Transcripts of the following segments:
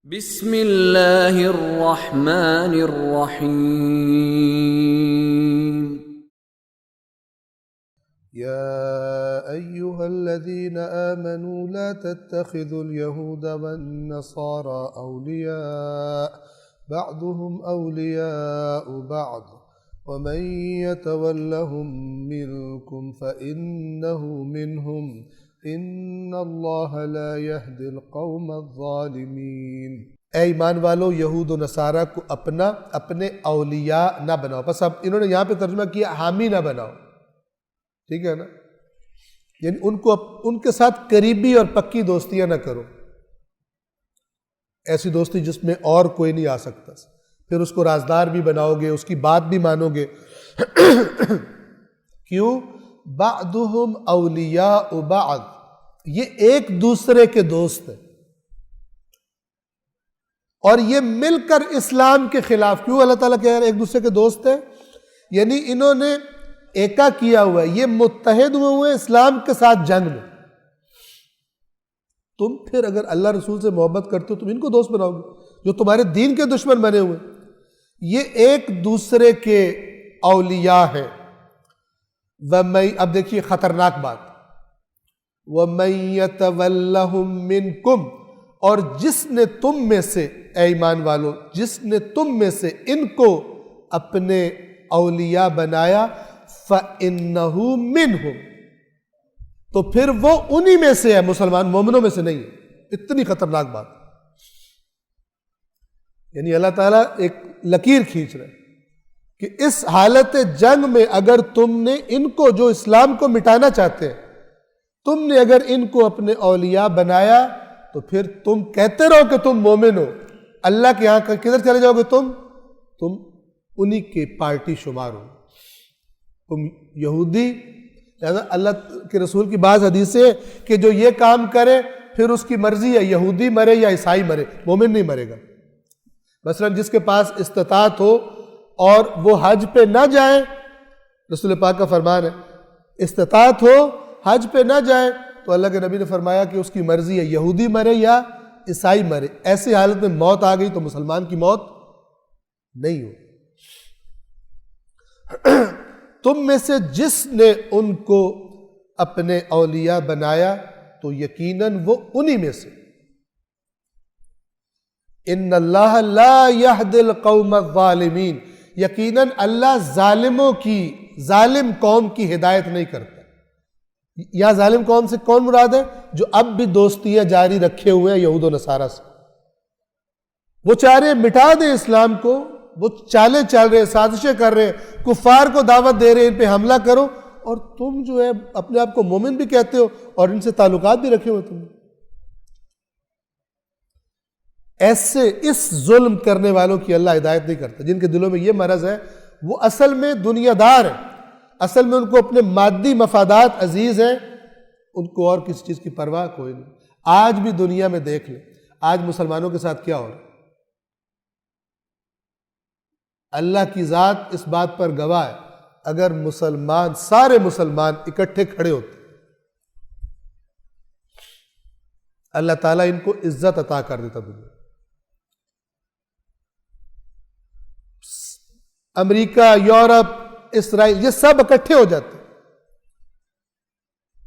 بسم اللہ الرحمن الرحیم يا أيها الذين آمنوا لا تتخذوا اليهود والنصارى أولياء بعضهم أولياء بعض ومن يتولهم منكم فإنه منهم إن الله لا يهدي القوم الظالمين۔ اے ایمان والو، یہود و نصارہ کو اپنے اولیاء نہ بناؤ۔ بس اب انہوں نے یہاں پہ ترجمہ کیا حامی نہ بناؤ، ٹھیک ہے نا، یعنی ان کے ساتھ قریبی اور پکی دوستیاں نہ کرو، ایسی دوستی جس میں اور کوئی نہیں آ سکتا، پھر اس کو رازدار بھی بناؤ گے، اس کی بات بھی مانو گے۔ کیوں؟ بعضهم اولیاء بعض، یہ ایک دوسرے کے دوست ہیں اور یہ مل کر اسلام کے خلاف۔ کیوں اللہ تعالیٰ کہہ رہے ہیں ایک دوسرے کے دوست ہیں؟ یعنی انہوں نے ایکا کیا ہوا ہے، یہ متحد ہوئے اسلام کے ساتھ جنگ میں۔ تم پھر اگر اللہ رسول سے محبت کرتے ہو تم ان کو دوست بناؤ گے جو تمہارے دین کے دشمن بنے ہوئے، یہ ایک دوسرے کے اولیاء ہیں۔ اب دیکھیے خطرناک بات، وَمَن يَتَوَلَّهُم مِّنكُمْ، اور جس نے تم میں سے، اے ایمان والو، جس نے تم میں سے ان کو اپنے اولیاء بنایا، فَإِنَّهُ مِنْهُمْ، تو پھر وہ انہی میں سے ہے، مسلمان مومنوں میں سے نہیں ہے۔ اتنی خطرناک بات، یعنی اللہ تعالیٰ ایک لکیر کھینچ رہے کہ اس حالت جنگ میں اگر تم نے ان کو جو اسلام کو مٹانا چاہتے ہیں، تم نے اگر ان کو اپنے اولیاء بنایا تو پھر تم کہتے رہو کہ تم مومن ہو، اللہ کے یہاں کدھر چلے جاؤ گے؟ تم انہی کے پارٹی شمار ہو، تم یہودی۔ لہذا اللہ کے رسول کی بعض حدیثیں ہیں کہ جو یہ کام کرے پھر اس کی مرضی ہے یہودی مرے یا عیسائی مرے، مومن نہیں مرے گا۔ مثلا جس کے پاس استطاعت ہو اور وہ حج پہ نہ جائے، رسول پاک کا فرمان ہے استطاعت ہو حج پہ نہ جائے تو اللہ کے نبی نے فرمایا کہ اس کی مرضی ہے یہودی مرے یا عیسائی مرے۔ ایسی حالت میں موت آ گئی تو مسلمان کی موت نہیں ہو۔ تم میں سے جس نے ان کو اپنے اولیاء بنایا تو یقیناً وہ انہی میں سے۔ ان اللہ لا یہدی القوم الظالمین، یقیناً اللہ ظالم قوم کی ہدایت نہیں کرتا۔ یا ظالم قوم سے کون مراد ہے؟ جو اب بھی دوستیاں جاری رکھے ہوئے ہیں یہود و نصارہ سے، وہ چاہ رہے مٹا دیں اسلام کو، وہ چالیں چل رہے، سازشیں کر رہے، کفار کو دعوت دے رہے ان پہ حملہ کرو، اور تم جو ہے اپنے آپ کو مومن بھی کہتے ہو اور ان سے تعلقات بھی رکھے ہوئے تم نے۔ ایسے اس ظلم کرنے والوں کی اللہ ہدایت نہیں کرتا۔ جن کے دلوں میں یہ مرض ہے وہ اصل میں دنیا دار ہیں، اصل میں ان کو اپنے مادی مفادات عزیز ہیں، ان کو اور کسی چیز کی پرواہ کوئی نہیں۔ آج بھی دنیا میں دیکھ لیں آج مسلمانوں کے ساتھ کیا ہو رہا ہے، اللہ کی ذات اس بات پر گواہ ہے، اگر سارے مسلمان اکٹھے کھڑے ہوتے اللہ تعالیٰ ان کو عزت عطا کر دیتا۔ دنیا امریکہ، یورپ، اسرائیل، یہ سب اکٹھے ہو جاتے،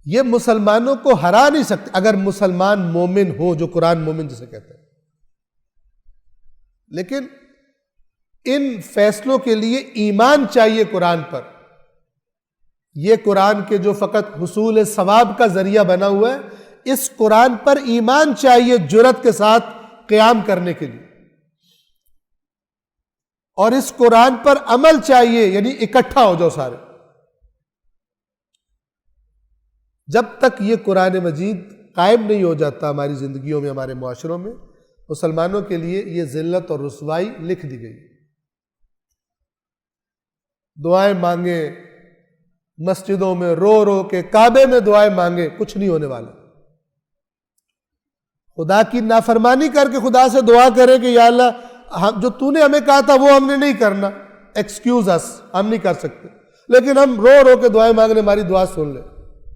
یہ مسلمانوں کو ہرا نہیں سکتے اگر مسلمان مومن ہو، جو قرآن مومن جسے کہتے ہیں۔ لیکن ان فیصلوں کے لیے ایمان چاہیے قرآن پر۔ یہ قرآن کے جو فقط حصول ثواب کا ذریعہ بنا ہوا ہے، اس قرآن پر ایمان چاہیے جرأت کے ساتھ قیام کرنے کے لیے، اور اس قرآن پر عمل چاہیے، یعنی اکٹھا ہو جاؤ سارے۔ جب تک یہ قرآن مجید قائم نہیں ہو جاتا ہماری زندگیوں میں، ہمارے معاشروں میں، مسلمانوں کے لیے یہ ذلت اور رسوائی لکھ دی گئی۔ دعائیں مانگیں مسجدوں میں، رو رو کے کعبے میں دعائیں مانگیں، کچھ نہیں ہونے والا۔ خدا کی نافرمانی کر کے خدا سے دعا کریں کہ یا اللہ جو تو نے ہمیں کہا تھا وہ ہم نے نہیں کرنا، ایکسکیوز اس، ہم نہیں کر سکتے، لیکن ہم رو رو کے دعائیں مانگ لیں ہماری دعا سن لیں،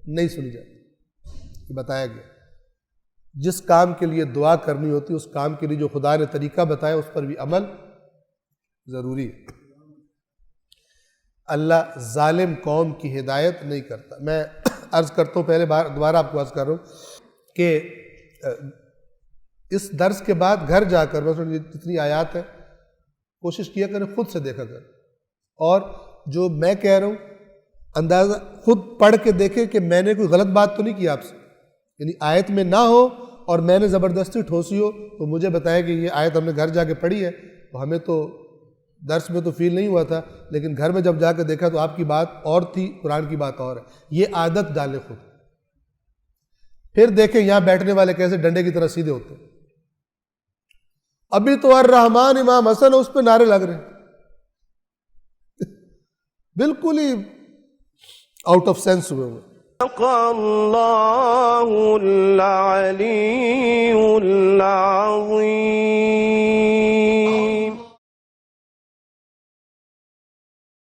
نہیں سنی جاتی۔ بتایا گیا جس کام کے لیے دعا کرنی ہوتی ہے اس کام کے لیے جو خدا نے طریقہ بتایا اس پر بھی عمل ضروری ہے۔ اللہ ظالم قوم کی ہدایت نہیں کرتا۔ میں عرض کرتا ہوں، پہلے بار دوبارہ آپ کو عرض کر رہا ہوں کہ اس درس کے بعد گھر جا کر بس جتنی آیات ہیں کوشش کیا کریں خود سے دیکھا کریں، اور جو میں کہہ رہا ہوں اندازہ خود پڑھ کے دیکھیں کہ میں نے کوئی غلط بات تو نہیں کی آپ سے، یعنی آیت میں نہ ہو اور میں نے زبردستی ٹھوسی ہو تو مجھے بتایا کہ یہ آیت ہم نے گھر جا کے پڑھی ہے، تو ہمیں تو درس میں تو فیل نہیں ہوا تھا، لیکن گھر میں جب جا کے دیکھا تو آپ کی بات اور تھی، قرآن کی بات اور ہے۔ یہ عادت ڈالیں خود، پھر دیکھیں یہاں بیٹھنے والے کیسے ڈنڈے کی طرح سیدھے ہوتے ہیں۔ ابھی تو الرحمن امام حسن اس پہ نعرے لگ رہے ہیں، بالکل ہی آؤٹ آف سینس ہوئے ہوئے۔ اللہ العلی العظیم۔